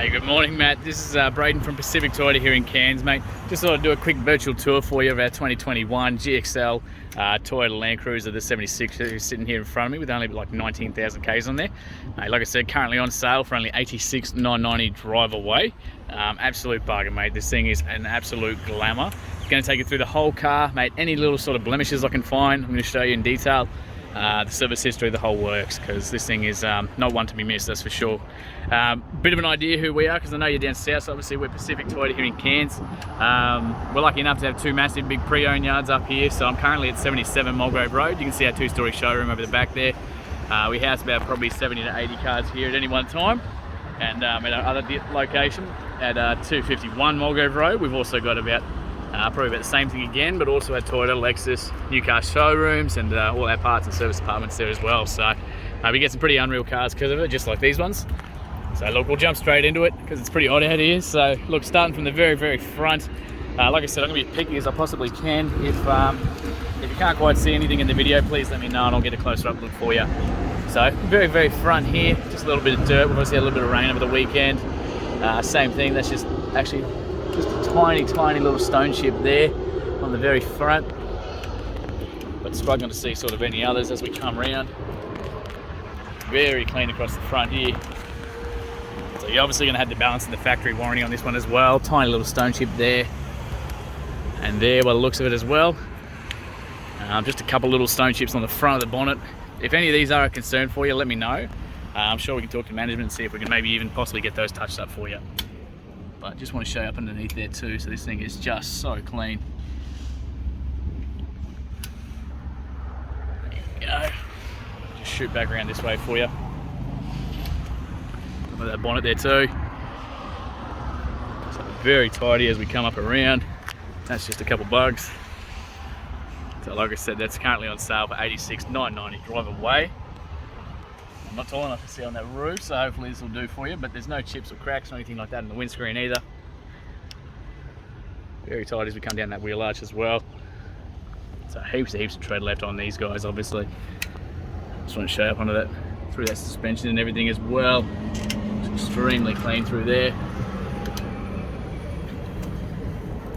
Hey, good morning, Matt. This is Braden from Pacific Toyota here in Cairns, mate. Just thought I'd do a quick virtual tour for you of our 2021 GXL Toyota Landcruiser, the 76 who's sitting here in front of me with only like 19,000 Ks on there. Like I said, currently on sale for only $86,990 drive away. Absolute bargain, mate. This thing is an absolute glamour. It's going to take you through the whole car, mate. Any little sort of blemishes I can find, I'm going to show you in detail. The service history, the whole works, because this thing is not one to be missed, that's for sure. Bit of an idea who we are, because I know you're down south, so obviously we're Pacific Toyota here in Cairns. We're lucky enough to have two massive big pre-owned yards up here, so I'm currently at 77 Mulgrove Road. You can see our two-story showroom over the back there. We house about probably 70 to 80 cars here at any one time. And at our other location at 251 Mulgrove Road, we've also got about probably about the same thing again, but also our Toyota, Lexus, new car showrooms, and all our parts and service departments there as well. So we get some pretty unreal cars because of it, just like these ones. So look, we'll jump straight into it because it's pretty hot out here. So look, starting from the very, very front. Like I said, I'm going to be picky as I possibly can. If you can't quite see anything in the video, please let me know and I'll get a closer up look for you. So very, very front here, just a little bit of dirt. We've obviously had a little bit of rain over the weekend. Same thing, that's just actually just a tiny, tiny little stone chip there on the very front. But struggling to see sort of any others as we come around. Very clean across the front here. So you're obviously going to have the balance in the factory warranty on this one as well. Tiny little stone chip there. And there by the looks of it as well. Just a couple little stone chips on the front of the bonnet. If any of these are a concern for you, let me know. I'm sure we can talk to management and see if we can maybe even possibly get those touched up for you. But just want to show you up underneath there too, so this thing is just so clean. There you go. Just shoot back around this way for you. Look at that bonnet there too. So very tidy as we come up around. That's just a couple bugs. So like I said, that's currently on sale for $86,990 drive away. I'm not tall enough to see on that roof, so hopefully this will do for you, but there's no chips or cracks or anything like that in the windscreen either. Very tight as we come down that wheel arch as well. So heaps of tread left on these guys, obviously. Just want to show you up onto that, through that suspension and everything as well. It's extremely clean through there.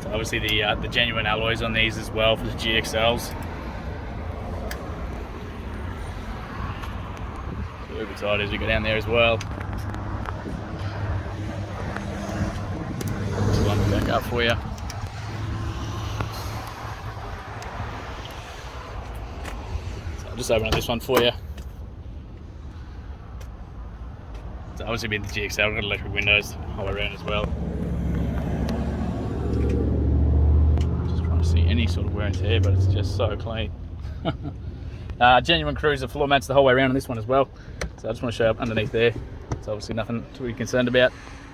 So obviously the genuine alloys on these as well for the GXLs. Super tight as we go down there as well. Just one back up for you. So I'll just open up this one for you. So obviously being the GXL, I've got electric windows all the way around as well. Just trying to see any sort of wear and tear, but it's just so clean. Genuine Cruiser floor mats the whole way around on this one as well. So I just want to show you up underneath there. It's obviously nothing to be concerned about.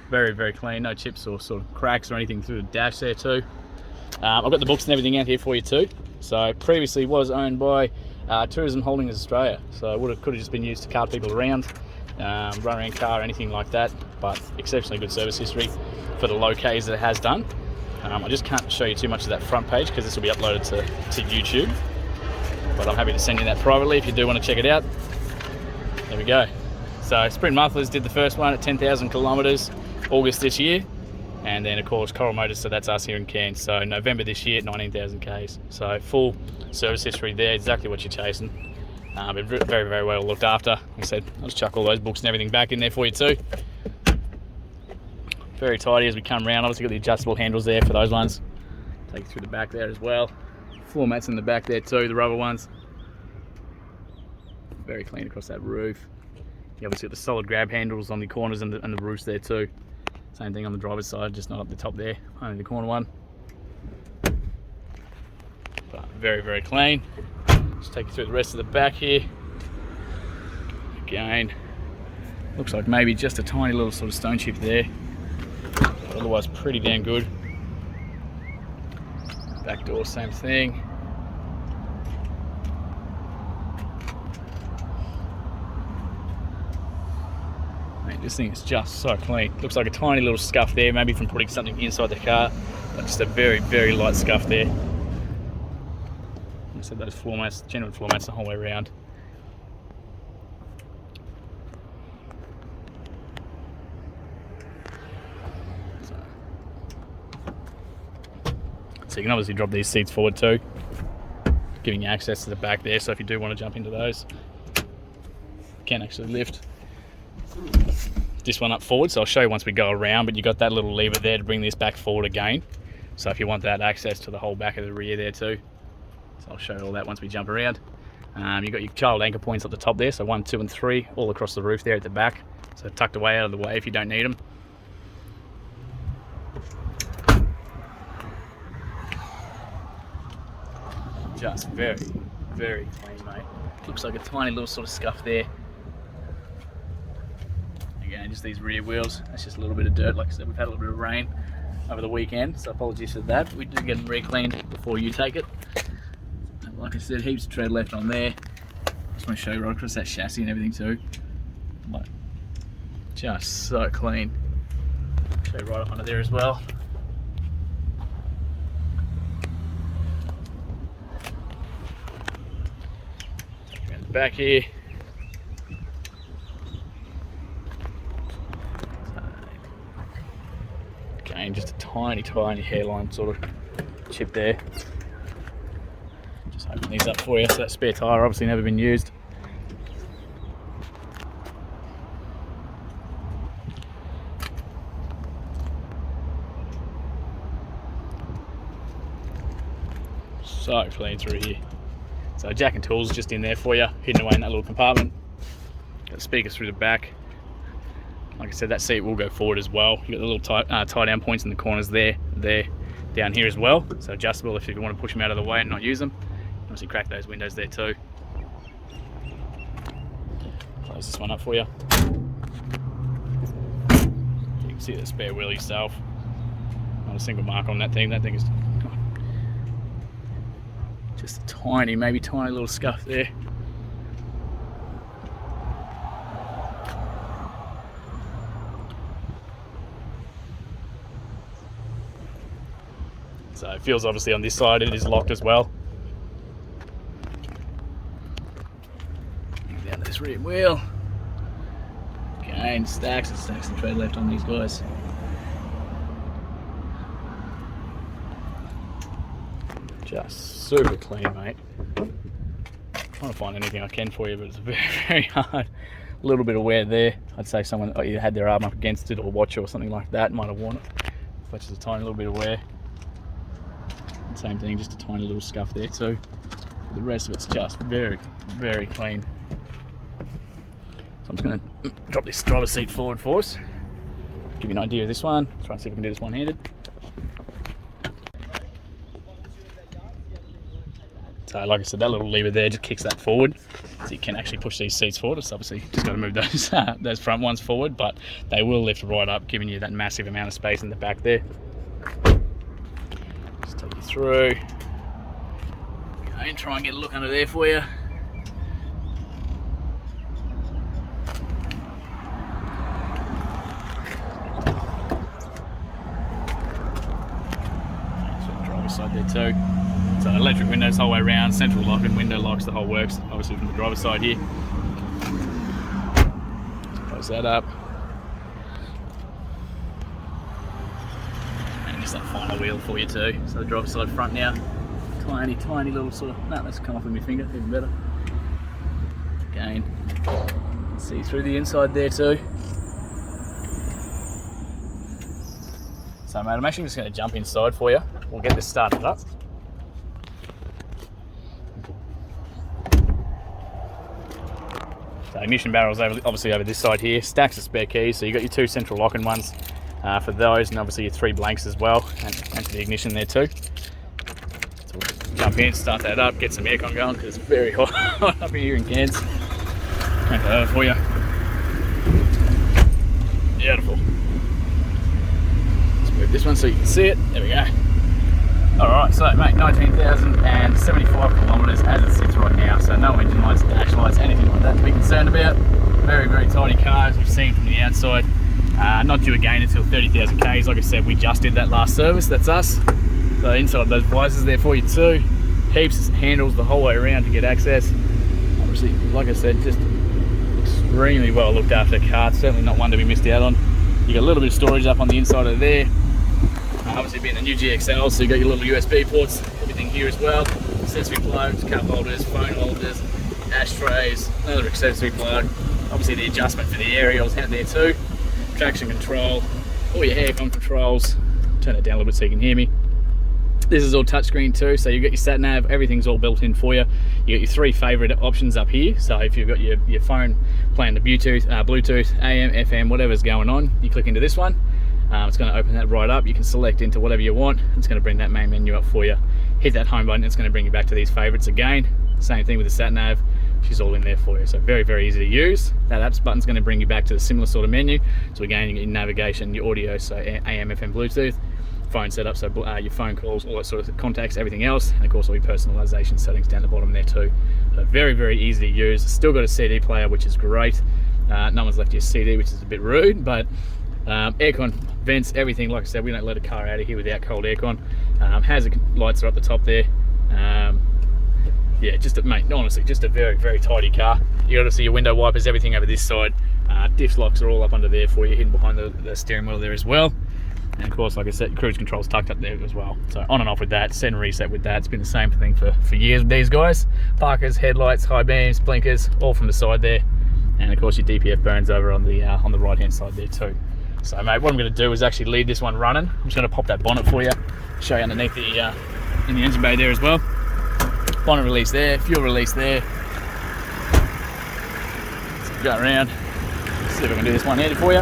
Very, very clean. No chips or sort of cracks or anything through the dash there too. I've got the books and everything out here for you too. So previously was owned by Tourism Holdings Australia. So it could have just been used to cart people around, run around car, anything like that. But exceptionally good service history for the low Ks that it has done. I just can't show you too much of that front page because this will be uploaded to YouTube. But I'm happy to send you that privately if you do want to check it out. There we go. So Sprint Mufflers did the first one at 10,000 kilometres August this year, and then of course Coral Motors, so that's us here in Cairns. So November this year, 19,000 Ks. So full service history there, exactly what you're chasing. Been very, very well looked after. Like I said, I'll just chuck all those books and everything back in there for you too. Very tidy as we come around. Obviously got the adjustable handles there for those ones. Take you through the back there as well. Floor mats in the back there too, the rubber ones. Very clean across that roof. You obviously got the solid grab handles on the corners and the roofs there too. Same thing on the driver's side, just not up the top there, only the corner one. But very, very clean. Just take you through the rest of the back here. Again, looks like maybe just a tiny little sort of stone chip there. But otherwise pretty damn good. Back door, same thing. Mate, this thing is just so clean. Looks like a tiny little scuff there, maybe from putting something inside the car, but just a very, very light scuff there. Like I said, those floor mats, genuine floor mats the whole way around. So you can obviously drop these seats forward too, giving you access to the back there. So if you do want to jump into those, you can actually lift this one up forward. So I'll show you once we go around, but you got that little lever there to bring this back forward again. So if you want that access to the whole back of the rear there too. So I'll show you all that once we jump around. You've got your child anchor points at the top there, so 1, 2 and 3 all across the roof there at the back, so tucked away out of the way if you don't need them. Just very, very clean, mate. Looks like a tiny little sort of scuff there. Again, just these rear wheels, that's just a little bit of dirt. Like I said, we've had a little bit of rain over the weekend, so apologies for that. We do get them re-cleaned before you take it. Like I said, heaps of tread left on there. Just want to show you right across that chassis and everything too. Like, just so clean. Show you right up under there as well. Take around the back here. Again, just a tiny, tiny hairline sort of chip there. Just open these up for you. So that spare tyre obviously never been used. So clean through here. So jack and tools just in there for you, hidden away in that little compartment. Got the speakers through the back. Like I said, that seat will go forward as well. You've got the little tie down points in the corners there, down here as well. So adjustable if you want to push them out of the way and not use them. Obviously crack those windows there too. Close this one up for you. You can see the spare wheel yourself. Not a single mark on that thing. That thing is just a tiny, maybe tiny little scuff there. So it feels obviously on this side, it is locked as well. Down to this rear wheel. Again, stacks and stacks of tread left on these guys. Just super clean, mate. I'm trying to find anything I can for you, but it's very, very hard. A little bit of wear there. I'd say someone either had their arm up against it or watch or something like that might have worn it. But just a tiny little bit of wear. Same thing, just a tiny little scuff there too. The rest of it's just very, very clean. So I'm just going to drop this driver's seat forward for us. Give you an idea of this one. Try and see if we can do this one-handed. So like I said, that little lever there just kicks that forward. So you can actually push these seats forward. It's obviously just got to move those front ones forward, but they will lift right up, giving you that massive amount of space in the back there. Just take you through. Okay, try and get a look under there for you. Driver's side there too. So electric windows the whole way around, central lock and window locks, the whole works, obviously from the driver's side here. Close that up. And just that final wheel for you too. So the driver's side front now. Tiny, tiny little sort of, no, that's come off with my finger, even better. Again, you can see through the inside there too. So mate, I'm actually just going to jump inside for you. We'll get this started up. So ignition barrels obviously over this side here, stacks of spare keys, so you've got your 2 central locking ones for those, and obviously your 3 blanks as well, and for the ignition there too. So we'll jump in, start that up, get some aircon going, because it's very hot up here in Cairns. Crank that over for you. Beautiful. Let's move this one so you can see it. There we go. Alright, so mate, 19,075 kilometres as it sits right now, so no engine lights, dash lights, anything like that to be concerned about. Very, very tidy car as you've seen from the outside. Not due again until 30,000 Ks. Like I said, we just did that last service, that's us. So inside those visors there for you too. Heaps of handles the whole way around to get access. Obviously, like I said, just extremely well looked after car. It's certainly not one to be missed out on. You got a little bit of storage up on the inside of there. Obviously being a new GXL, so you got your little USB ports, everything here as well. Accessory plugs, cup holders, phone holders, ashtrays, another accessory plug. Obviously the adjustment for the aerials out there too. Traction control, all your aircon controls. Turn it down a little bit so you can hear me. This is all touchscreen too, so you've got your sat nav, everything's all built in for you. You got your 3 favorite options up here. So if you've got your phone playing the Bluetooth, AM, FM, whatever's going on, you click into this one. It's going to open that right up. You can select into whatever you want. It's going to bring that main menu up for you. Hit that home button, it's going to bring you back to these favorites again. Same thing with the sat nav. She's all in there for you. So very, very easy to use. That apps button's going to bring you back to the similar sort of menu. So again, you get your navigation, your audio, so AM, FM, Bluetooth, phone setup, so your phone calls, all that sort of contacts, everything else, and of course all your personalization settings down the bottom there too. So very, very easy to use. Still got a CD player, which is great. No one's left you a CD, which is a bit rude, but aircon vents, everything. Like I said, we don't let a car out of here without cold aircon. Hazard lights are up the top there. Yeah, mate, honestly, just a very, very tidy car. You got to see your window wipers, everything over this side. Diff locks are all up under there for you, hidden behind the steering wheel there as well. And of course, like I said, cruise control's tucked up there as well. So on and off with that, set and reset with that. It's been the same thing for years with these guys. Parkers, headlights, high beams, blinkers, all from the side there. And of course your DPF burns over on the right hand side there too. So mate, what I'm going to do is actually leave this one running. I'm just going to pop that bonnet for you, show you underneath in the engine bay there as well. Bonnet release there, fuel release there. So go around, see if I can do this one-handed for you.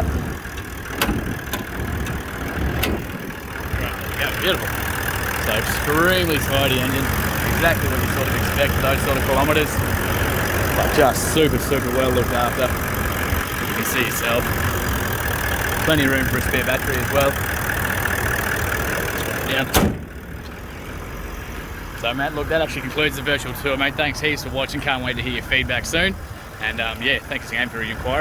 Beautiful. So extremely tidy engine, exactly what you sort of expect for those sort of kilometres, but just super, super well looked after. You can see yourself. Plenty of room for a spare battery as well. Down. So Matt, look, that actually concludes the virtual tour, mate. Thanks heaps for watching. Can't wait to hear your feedback soon. And yeah, thanks again for your inquiry.